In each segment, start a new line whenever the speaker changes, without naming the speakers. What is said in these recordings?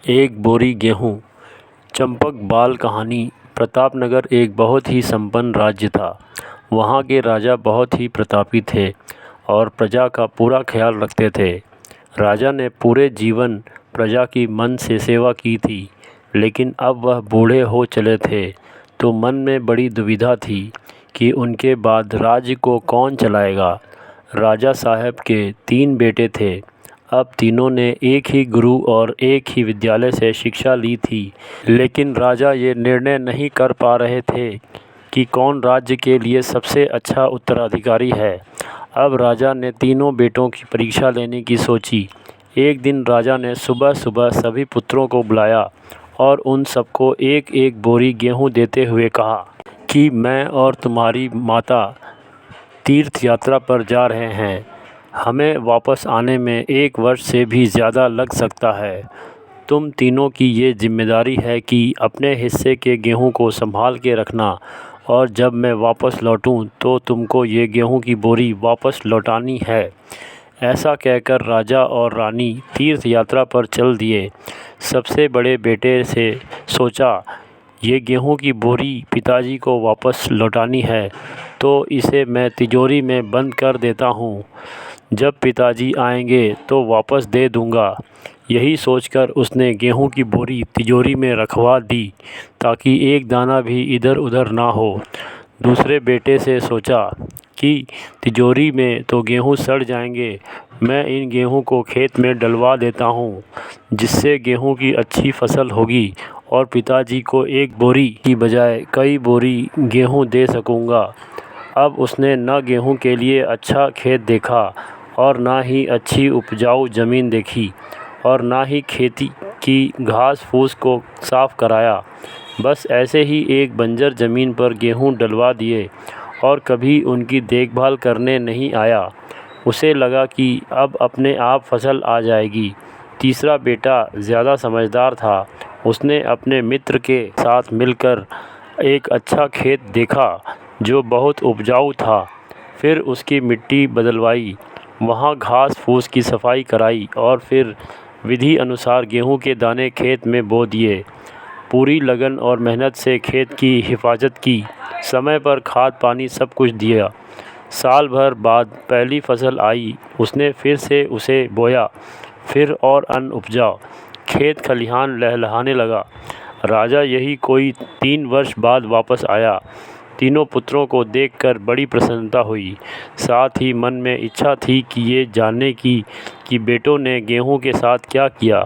एक बोरी गेहूँ। चंपक बाल कहानी। प्रतापनगर एक बहुत ही संपन्न राज्य था। वहाँ के राजा बहुत ही प्रतापी थे और प्रजा का पूरा ख्याल रखते थे। राजा ने पूरे जीवन प्रजा की मन से सेवा की थी, लेकिन अब वह बूढ़े हो चले थे, तो मन में बड़ी दुविधा थी कि उनके बाद राज्य को कौन चलाएगा। राजा साहब के 3 बेटे थे। अब तीनों ने एक ही गुरु और एक ही विद्यालय से शिक्षा ली थी, लेकिन राजा ये निर्णय नहीं कर पा रहे थे कि कौन राज्य के लिए सबसे अच्छा उत्तराधिकारी है। अब राजा ने तीनों बेटों की परीक्षा लेने की सोची। एक दिन राजा ने सुबह सुबह सभी पुत्रों को बुलाया और उन सबको एक एक बोरी गेहूँ देते हुए कहा कि मैं और तुम्हारी माता तीर्थ यात्रा पर जा रहे हैं। हमें वापस आने में 1 वर्ष से भी ज़्यादा लग सकता है। तुम तीनों की ये जिम्मेदारी है कि अपने हिस्से के गेहूं को संभाल के रखना, और जब मैं वापस लौटूं तो तुमको ये गेहूं की बोरी वापस लौटानी है। ऐसा कहकर राजा और रानी तीर्थ यात्रा पर चल दिए। सबसे बड़े बेटे से सोचा, ये गेहूं की बोरी पिताजी को वापस लौटानी है, तो इसे मैं तिजोरी में बंद कर देता हूँ। जब पिताजी आएंगे तो वापस दे दूँगा। यही सोचकर उसने गेहूं की बोरी तिजोरी में रखवा दी, ताकि एक दाना भी इधर उधर ना हो। दूसरे बेटे से सोचा कि तिजोरी में तो गेहूं सड़ जाएंगे, मैं इन गेहूं को खेत में डलवा देता हूं, जिससे गेहूं की अच्छी फसल होगी और पिताजी को एक बोरी की बजाय कई बोरी गेहूं दे सकूंगा। अब उसने न गेहूं के लिए अच्छा खेत देखा और ना ही अच्छी उपजाऊ ज़मीन देखी, और ना ही खेती की घास फूस को साफ़ कराया। बस ऐसे ही एक बंजर ज़मीन पर गेहूं डलवा दिए और कभी उनकी देखभाल करने नहीं आया। उसे लगा कि अब अपने आप फसल आ जाएगी। तीसरा बेटा ज़्यादा समझदार था। उसने अपने मित्र के साथ मिलकर एक अच्छा खेत देखा जो बहुत उपजाऊ था। फिर उसकी मिट्टी बदलवाई, वहाँ घास फूस की सफाई कराई और फिर विधि अनुसार गेहूं के दाने खेत में बो दिए। पूरी लगन और मेहनत से खेत की हिफाजत की, समय पर खाद पानी सब कुछ दिया। साल भर बाद पहली फसल आई। उसने फिर से उसे बोया, फिर और अन्न उपजा। खेत खलिहान लहलहाने लगा। राजा यही कोई 3 वर्ष बाद वापस आया। तीनों पुत्रों को देखकर बड़ी प्रसन्नता हुई। साथ ही मन में इच्छा थी कि ये जानने की कि बेटों ने गेहूं के साथ क्या किया।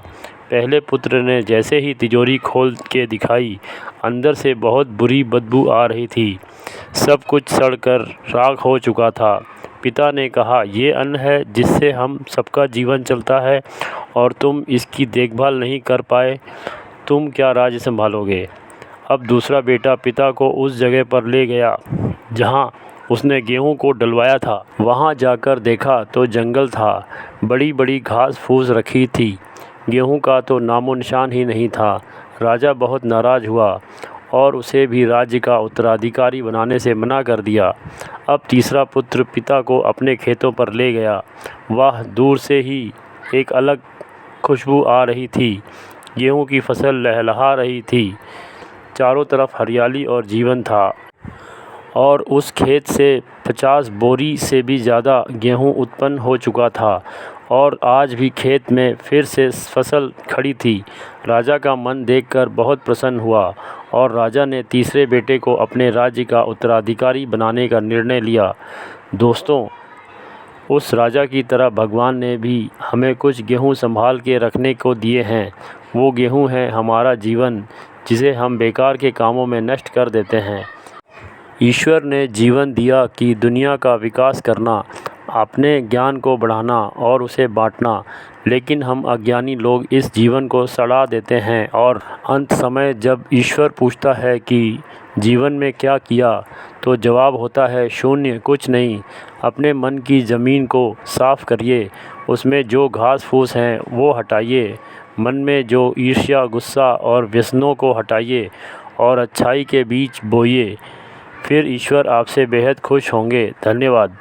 पहले पुत्र ने जैसे ही तिजोरी खोल के दिखाई, अंदर से बहुत बुरी बदबू आ रही थी। सब कुछ सड़कर राख हो चुका था। पिता ने कहा, ये अन्न है जिससे हम सबका जीवन चलता है, और तुम इसकी देखभाल नहीं कर पाए, तुम क्या राज्य संभालोगे। अब दूसरा बेटा पिता को उस जगह पर ले गया जहाँ उसने गेहूं को डलवाया था। वहाँ जाकर देखा तो जंगल था। बड़ी बड़ी घास फूस रखी थी। गेहूं का तो नामो निशान ही नहीं था। राजा बहुत नाराज़ हुआ और उसे भी राज्य का उत्तराधिकारी बनाने से मना कर दिया। अब तीसरा पुत्र पिता को अपने खेतों पर ले गया। वह दूर से ही एक अलग खुशबू आ रही थी। गेहूं की फसल लहलहा रही थी। चारों तरफ हरियाली और जीवन था, और उस खेत से 50 बोरी से भी ज़्यादा गेहूं उत्पन्न हो चुका था, और आज भी खेत में फिर से फसल खड़ी थी। राजा का मन देखकर बहुत प्रसन्न हुआ, और राजा ने तीसरे बेटे को अपने राज्य का उत्तराधिकारी बनाने का निर्णय लिया। दोस्तों, उस राजा की तरह भगवान ने भी हमें कुछ गेहूं संभाल के रखने को दिए हैं। वो गेहूं है हमारा जीवन, जिसे हम बेकार के कामों में नष्ट कर देते हैं। ईश्वर ने जीवन दिया कि दुनिया का विकास करना, अपने ज्ञान को बढ़ाना और उसे बांटना, लेकिन हम अज्ञानी लोग इस जीवन को सड़ा देते हैं, और अंत समय जब ईश्वर पूछता है कि जीवन में क्या किया, तो जवाब होता है शून्य, कुछ नहीं। अपने मन की ज़मीन को साफ़ करिए, उसमें जो घास फूस हैं वो हटाइए, मन में जो ईर्ष्या गुस्सा और व्यसनों को हटाइए और अच्छाई के बीज बोइए। फिर ईश्वर आपसे बेहद खुश होंगे। धन्यवाद।